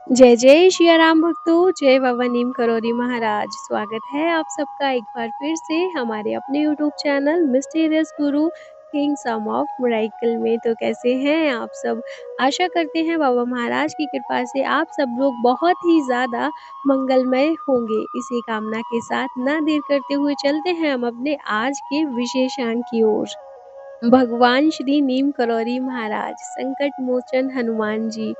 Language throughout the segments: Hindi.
जय जय सिया राम भक्तों, जय बाबा नीम करोरी महाराज। स्वागत है आप सबका एक बार फिर से हमारे अपने YouTube channel mysterious Guru king some of miracle में। तो कैसे हैं आप सब? आशा करते हैं बाबा महाराज की कृपा से आप सब लोग बहुत ही ज़्यादा मंगलमय होंगे। इसी कामना के साथ ना देर करते हुए चलते हैं हम अपने आज के विशेषांक की ओर। भगवान श्री नीम करौरी महाराज संकट मोचन हनुमान जी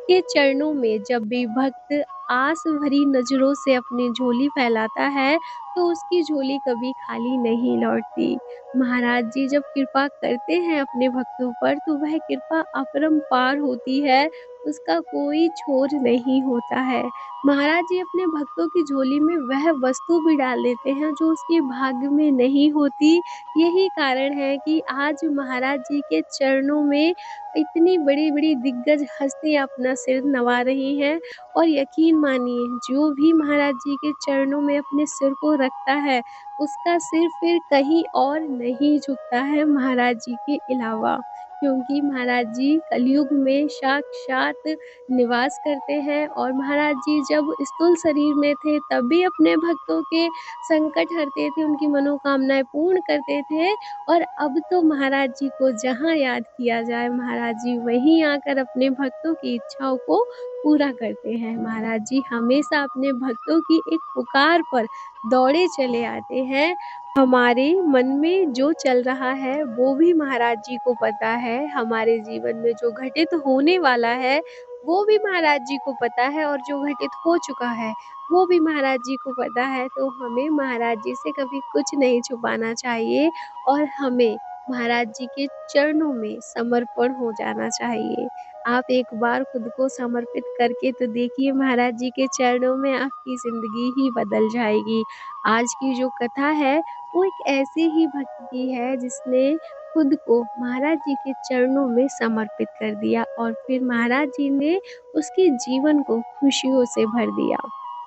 के चरणों में जब भी भक्त आस भरी नजरों से अपनी झोली फैलाता है तो उसकी झोली कभी खाली नहीं लौटती। महाराज जी जब कृपा करते हैं अपने भक्तों पर तो वह कृपा अपरंपार होती है, उसका कोई छोर नहीं होता है। महाराज जी अपने भक्तों की झोली में वह वस्तु भी डाल देते हैं जो उसके भाग्य में नहीं होती। यही कारण है कि आज महाराज जी के चरणों में इतनी बड़ी-बड़ी दिग्गज हस्तियाँ अपना सिर नवा रही हैं। और यकीन मानिए जो भी महाराज जी के चरणों में अपने सिर को रखता है, उसका सिर फिर कहीं और नहीं झुकता है महाराज जी के अलावा। क्योंकि महाराज जी कलयुग में साक्षात निवास करते हैं और महाराज जी जब स्थूल शरीर में थे तब भी अपने भक्तों के संकट हरते थे, उनकी मनोकामनाएँ पूर्ण करते थे। और अब तो महाराज जी को जहाँ याद किया जाए, महाराज जी वहीं आकर अपने भक्तों की इच्छाओं को पूरा करते हैं। महाराज जी हमेशा अपने भक्तों की एक पुकार पर दौड़े चले आते हैं। हमारे मन में जो चल रहा है वो भी महाराज जी को पता है, हमारे जीवन में जो घटित होने वाला है वो भी महाराज जी को पता है और जो घटित हो चुका है वो भी महाराज जी को पता है। तो हमें महाराज जी से कभी कुछ नहीं छुपाना चाहिए और हमें महाराज जी के चरणों में समर्पण हो जाना चाहिए। आप एक बार खुद को समर्पित करके तो देखिए, महाराज जी के चरणों में आपकी ज़िंदगी ही बदल जाएगी। आज की जो कथा है वो एक ऐसे ही भक्त की है जिसने खुद को महाराज जी के चरणों में समर्पित कर दिया और फिर महाराज जी ने उसके जीवन को खुशियों से भर दिया।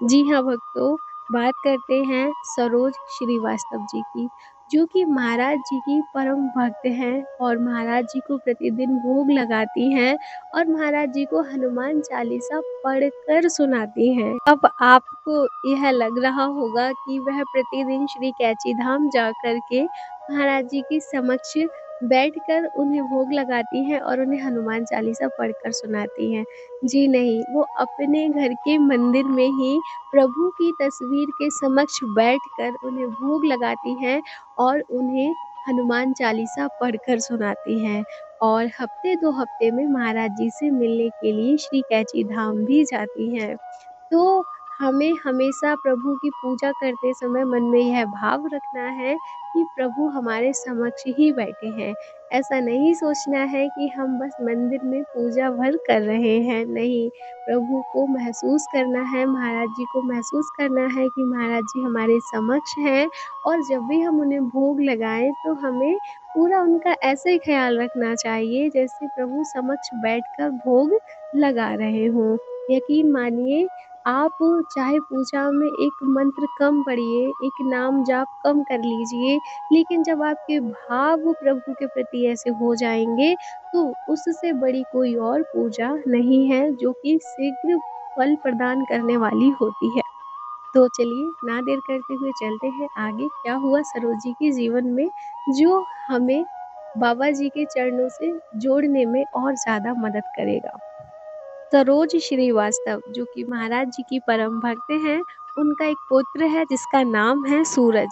जी हाँ भक्तों, बात करते हैं सरोज श्रीवास्तव जी की, जो कि महाराज जी की परम भक्त हैं और महाराज जी को प्रतिदिन भोग लगाती हैं और महाराज जी को हनुमान चालीसा पढ़कर सुनाती हैं। अब आपको यह लग रहा होगा कि वह प्रतिदिन श्री कैची धाम जा कर के महाराज जी के समक्ष बैठकर उन्हें भोग लगाती हैं और उन्हें हनुमान चालीसा पढ़कर सुनाती हैं। जी नहीं, वो अपने घर के मंदिर में ही प्रभु की तस्वीर के समक्ष बैठकर उन्हें भोग लगाती हैं और उन्हें हनुमान चालीसा पढ़कर सुनाती हैं। और हफ्ते 2 हफ्ते में महाराज जी से मिलने के लिए श्री कैची धाम भी जाती हैं। तो हमें हमेशा प्रभु की पूजा करते समय मन में यह भाव रखना है कि प्रभु हमारे समक्ष ही बैठे हैं। ऐसा नहीं सोचना है कि हम बस मंदिर में पूजा भर कर रहे हैं, नहीं। प्रभु को महसूस करना है, महाराज जी को महसूस करना है कि महाराज जी हमारे समक्ष हैं और जब भी हम उन्हें भोग लगाएँ तो हमें पूरा उनका ऐसे ख़्याल रखना चाहिए जैसे प्रभु समक्ष बैठकर भोग लगा रहे हों। यकीन मानिए, आप चाहे पूजा में एक मंत्र कम पढ़िए, एक नाम जाप कम कर लीजिए, लेकिन जब आपके भाव प्रभु के प्रति ऐसे हो जाएँगे, तो उससे बड़ी कोई और पूजा नहीं है जो कि शीघ्र फल प्रदान करने वाली होती है। तो चलिए ना देर करते हुए चलते हैं आगे, क्या हुआ सरोज जी के जीवन में जो हमें बाबा जी के चरणों से जोड़ने में और ज़्यादा मदद करेगा। सरोज श्रीवास्तव जो कि महाराज जी की परम भक्त हैं, उनका एक पुत्र है जिसका नाम है सूरज।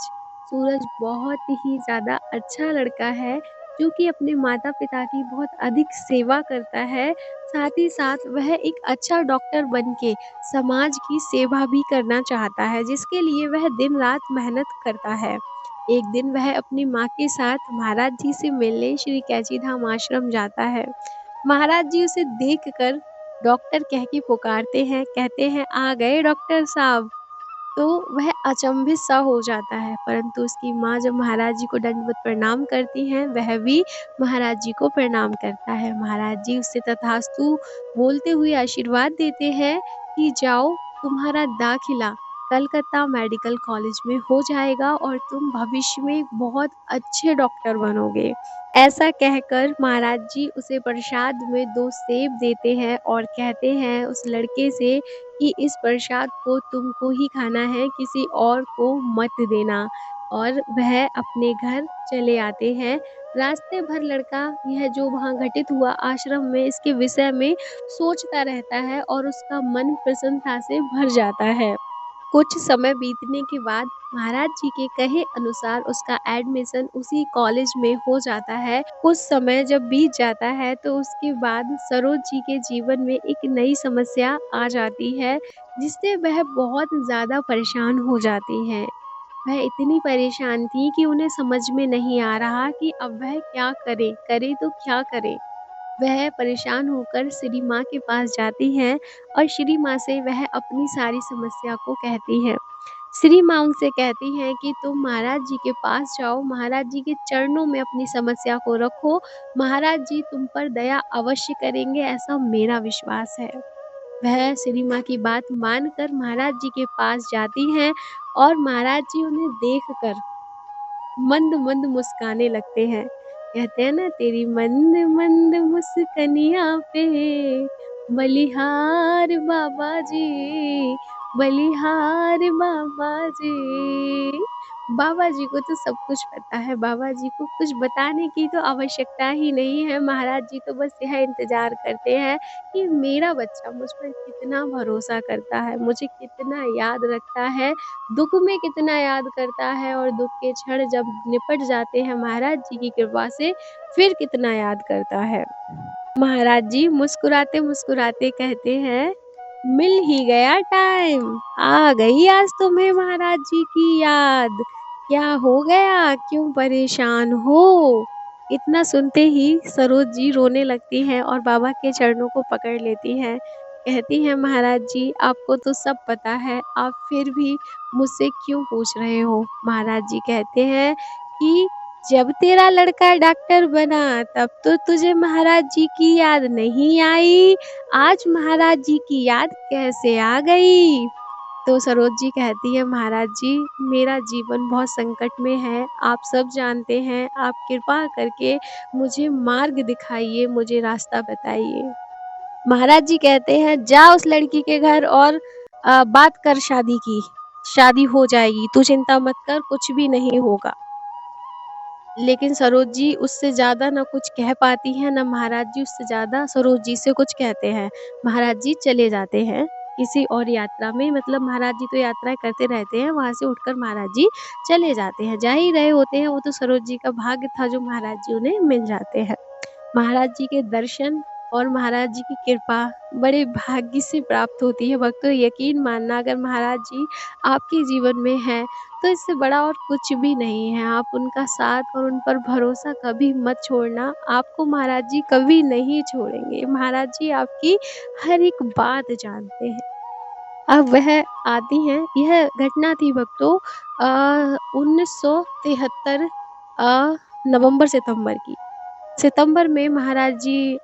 सूरज बहुत ही ज़्यादा अच्छा लड़का है, जो कि अपने माता-पिता की बहुत अधिक सेवा करता है। साथ ही साथ वह एक अच्छा डॉक्टर बन के समाज की सेवा भी करना चाहता है, जिसके लिए वह दिन-रात मेहनत करता है। एक दिन वह अपनी माँ के साथ महाराज जी से मिलने श्री कैची धाम आश्रम जाता है। महाराज जी उसे देखकर डॉक्टर कह के पुकारते हैं, कहते हैं, "आ गए डॉक्टर साहब।" तो वह अचंभित सा हो जाता है, परंतु उसकी माँ जब महाराज जी को दंडवत प्रणाम करती हैं, वह भी महाराज जी को प्रणाम करता है। महाराज जी उससे तथास्तु बोलते हुए आशीर्वाद देते हैं कि जाओ, तुम्हारा दाखिला कलकत्ता मेडिकल कॉलेज में हो जाएगा और तुम भविष्य में एक बहुत अच्छे डॉक्टर बनोगे। ऐसा कहकर महाराज जी उसे प्रसाद में 2 सेब देते हैं और कहते हैं उस लड़के से कि इस प्रसाद को तुमको ही खाना है, किसी और को मत देना। और वह अपने घर चले आते हैं। रास्ते भर लड़का यह जो वहाँ घटित हुआ आश्रम में इसके विषय में सोचता रहता है और उसका मन प्रसन्नता से भर जाता है। कुछ समय बीतने के बाद महाराज जी के कहे अनुसार उसका एडमिशन उसी कॉलेज में हो जाता है। कुछ समय जब बीत जाता है तो उसके बाद सरोज जी के जीवन में एक नई समस्या आ जाती है, जिससे वह बहुत ज़्यादा परेशान हो जाती हैं। वह इतनी परेशान थी कि उन्हें समझ में नहीं आ रहा कि अब वह क्या करे? करे तो क्या करे? वह परेशान होकर श्री माँ के पास जाती हैं और श्री माँ से वह अपनी सारी समस्या को कहती है। श्री माँ उनसे कहती हैं कि तुम महाराज जी के पास जाओ, महाराज जी के चरणों में अपनी समस्या को रखो, महाराज जी तुम पर दया अवश्य करेंगे, ऐसा मेरा विश्वास है। वह श्री माँ की बात मानकर महाराज जी के पास जाती हैं और महाराज जी उन्हें देखकर मंद-मंद मुस्काने लगते हैं। कहते हैं ना तेरी मंद-मंद मुस्कनिया पे बलिहार बाबा जी, बलिहार बाबा जी। बाबा जी को तो सब कुछ पता है, बाबा जी को कुछ बताने की तो आवश्यकता ही नहीं है। महाराज जी तो बस यह इंतज़ार करते हैं कि मेरा बच्चा मुझ पर कितना भरोसा करता है, मुझे कितना याद रखता है, दुःख में कितना याद करता है और दुःख के क्षण जब निपट जाते हैं महाराज जी की कृपा से, फिर कितना याद करता है। महाराज जी मुस्कुराते-मुस्कुराते कहते हैं, मिल ही गया टाइम, आ गई आज तुम्हें महाराज जी की याद। क्या हो गया? क्यों परेशान हो? इतना सुनते ही सरोज जी रोने लगती हैं और बाबा के चरणों को पकड़ लेती हैं। कहती हैं महाराज जी आपको तो सब पता है, आप फिर भी मुझसे क्यों पूछ रहे हो? महाराज जी कहते हैं कि जब तेरा लड़का डॉक्टर बना तब तो तुझे महाराज जी की याद नहीं आई, आज महाराज जी की याद कैसे आ गई? तो सरोज जी कहती है महाराज जी मेरा जीवन बहुत संकट में है, आप सब जानते हैं, आप कृपा करके मुझे मार्ग दिखाइए, मुझे रास्ता बताइए। महाराज जी कहते हैं जा उस लड़की के घर और बात कर शादी की, शादी हो जाएगी, तू चिंता मत कर, कुछ भी नहीं होगा। लेकिन सरोज जी उससे ज़्यादा ना कुछ कह पाती हैं, ना महाराज जी उससे ज़्यादा सरोज जी से कुछ कहते हैं। महाराज जी चले जाते हैं किसी और यात्रा में, मतलब महाराज जी तो यात्राएँ करते रहते हैं, वहाँ से उठकर महाराज जी चले जाते हैं। जा ही रहे होते हैं, वो तो सरोज जी का भाग्य था जो महाराज जी उन्हें मिल जाते हैं। महाराज जी के दर्शन और महाराज जी की कृपा बड़े भाग्य से प्राप्त होती है। भक्तों यकीन मानना अगर महाराज जी आपके जीवन में हैं, तो इससे बड़ा और कुछ भी नहीं है। आप उनका साथ और उन पर भरोसा कभी मत छोड़ना, आपको महाराज जी कभी नहीं छोड़ेंगे। महाराज जी आपकी हर एक बात जानते हैं। अब वह आती हैं, यह घटना थी भक्तों 1973 नवंबर-सितंबर की। सितंबर में महाराज जी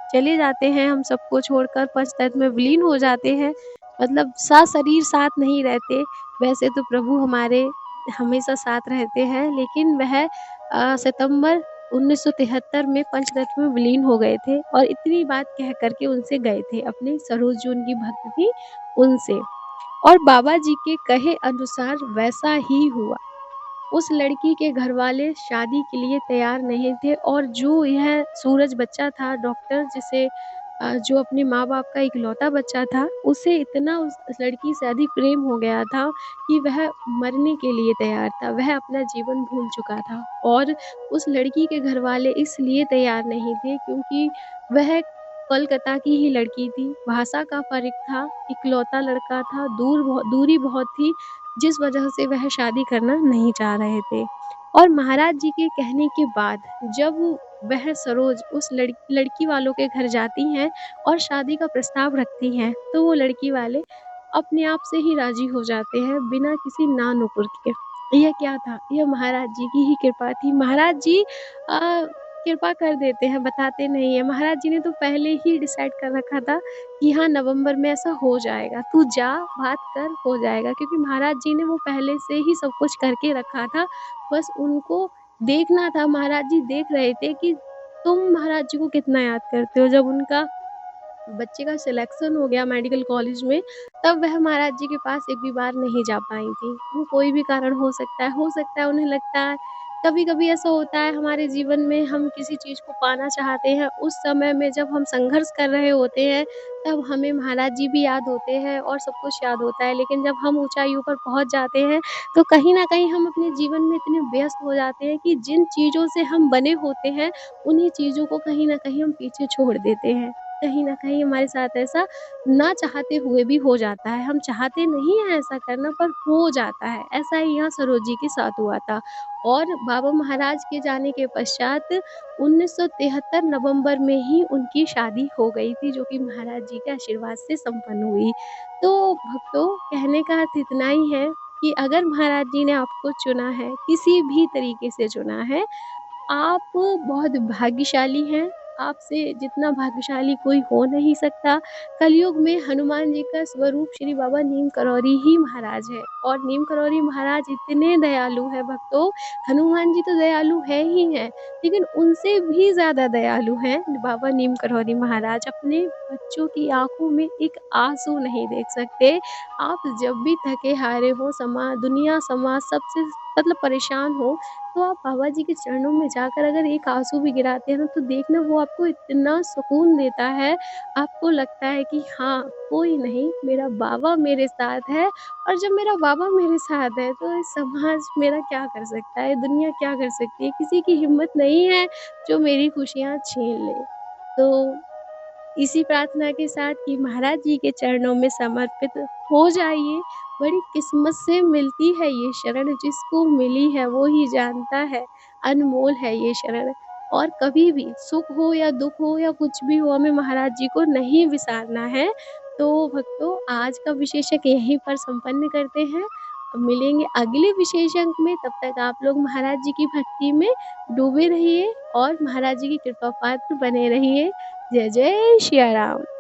चले जाते हैं हम सबको छोड़कर, पंचतत्व में विलीन हो जाते हैं, मतलब सशरीर साथ नहीं रहते। वैसे तो प्रभु हमारे हमेशा साथ रहते हैं, लेकिन वह सितंबर 1973 में पंचतत्व में विलीन हो गए थे और इतनी बात कह कर के उनसे गए थे, अपने सरोज जो उनकी भक्त थी उनसे। और बाबा जी के कहे अनुसार वैसा ही हुआ। उस लड़की के घरवाले शादी के लिए तैयार नहीं थे और जो यह सूरज बच्चा था डॉक्टर जिसे जो अपने माँ-बाप का इकलौता बच्चा था, उसे इतना उस लड़की से अधिक प्रेम हो गया था कि वह मरने के लिए तैयार था। वह अपना जीवन भूल चुका था और उस लड़की के घरवाले इसलिए तैयार नहीं थे क्योंकि वह कोलकाता की ही लड़की थी, भाषा का फ़र्क था, इकलौता लड़का था, दूरी बहुत थी जिस वजह से वह शादी करना नहीं चाह रहे थे। और महाराज जी के कहने के बाद जब वह सरोज उस लड़की वालों के घर जाती हैं और शादी का प्रस्ताव रखती हैं, तो वो लड़की वाले अपने आप से ही राज़ी हो जाते हैं बिना किसी ना-नुकुर के। यह क्या था? यह महाराज जी की ही कृपा थी। महाराज जी कृपा कर देते हैं, बताते नहीं हैं। महाराज जी ने तो पहले ही डिसाइड कर रखा था कि हाँ, नवंबर में ऐसा हो जाएगा, तू जा, बात कर, हो जाएगा। क्योंकि महाराज जी ने वो पहले से ही सब कुछ करके रखा था, बस उनको देखना था। महाराज जी देख रहे थे कि तुम महाराज जी को कितना याद करते हो। जब उनका बच्चे का सिलेक्शन हो गया मेडिकल कॉलेज में, तब वह महाराज जी के पास एक भी बार नहीं जा पाई थीं। वो कोई भी कारण हो सकता है उन्हें लगता है कभी-कभी ऐसा होता है हमारे जीवन में हम किसी चीज़ को पाना चाहते हैं, उस समय में जब हम संघर्ष कर रहे होते हैं, तब हमें महाराज जी भी याद होते हैं और सब कुछ याद होता है। लेकिन जब हम ऊँचाइयों पर पहुँच जाते हैं, तो कहीं न कहीं हम अपने जीवन में इतने व्यस्त हो जाते हैं कि जिन चीज़ों से हम बने होते हैं, उन्हीं चीज़ों को कहीं न कहीं हम पीछे छोड़ देते हैं। कहीं न कहीं हमारे साथ ऐसा ना चाहते हुए भी हो जाता है। हम चाहते नहीं हैं ऐसा करना पर हो जाता है। ऐसा ही यहाँ सरोज जी के साथ हुआ था और बाबा महाराज के जाने के पश्चात 1973 नवंबर में ही उनकी शादी हो गई थी, जो कि महाराज जी के आशीर्वाद से संपन्न हुई। तो भक्तों, कहने का अर्थ इतना ही है कि अगर महाराज जी ने आपको चुना है, किसी भी तरीके से चुना है, आप बहुत भाग्यशाली हैं, आपसे जितना भाग्यशाली कोई हो नहीं सकता। कलयुग में हनुमान जी का स्वरूप श्री बाबा नीम करौरी ही महाराज है और नीम करौरी महाराज इतने दयालु हैं भक्तों, हनुमान जी तो दयालु हैं ही हैं, लेकिन उनसे भी ज़्यादा दयालु हैं बाबा नीम करौरी महाराज। अपने बच्चों की आँखों में एक आँसू नहीं देख सकते। आप जब भी थके-हारे हो, दुनिया, समाज सबसे मतलब परेशान हो, तो आप बाबा जी के चरणों में जाकर अगर एक आँसू भी गिराते हैं ना, तो देखना वो आपको इतना सुकून देता है, आपको लगता है कि हाँ, कोई नहीं, मेरा बाबा मेरे साथ है और जब मेरा बाबा मेरे साथ है, तो ये समाज मेरा क्या कर सकता है, दुनिया क्या कर सकती है, किसी की हिम्मत नहीं है, जो मेरी खुशियाँ छीन ले। तो इसी प्रार्थना के साथ कि महाराज जी के चरणों में समर्पित हो जाइए। बड़ी किस्मत से मिलती है ये शरण, जिसको मिली है वो ही जानता है, अनमोल है ये शरण। और कभी भी सुख हो या दुःख हो या कुछ भी हो, हमें महाराज जी को नहीं विसारना है। तो भक्तों, आज का विशेषक यहीं पर संपन्न करते हैं। मिलेंगे अगले विशेषक में, तब तक आप लोग महाराज जी की भक्ति में डूबे रहिए और महाराज जी की कृपा पात्र बने रहिए। जय जय सिया राम।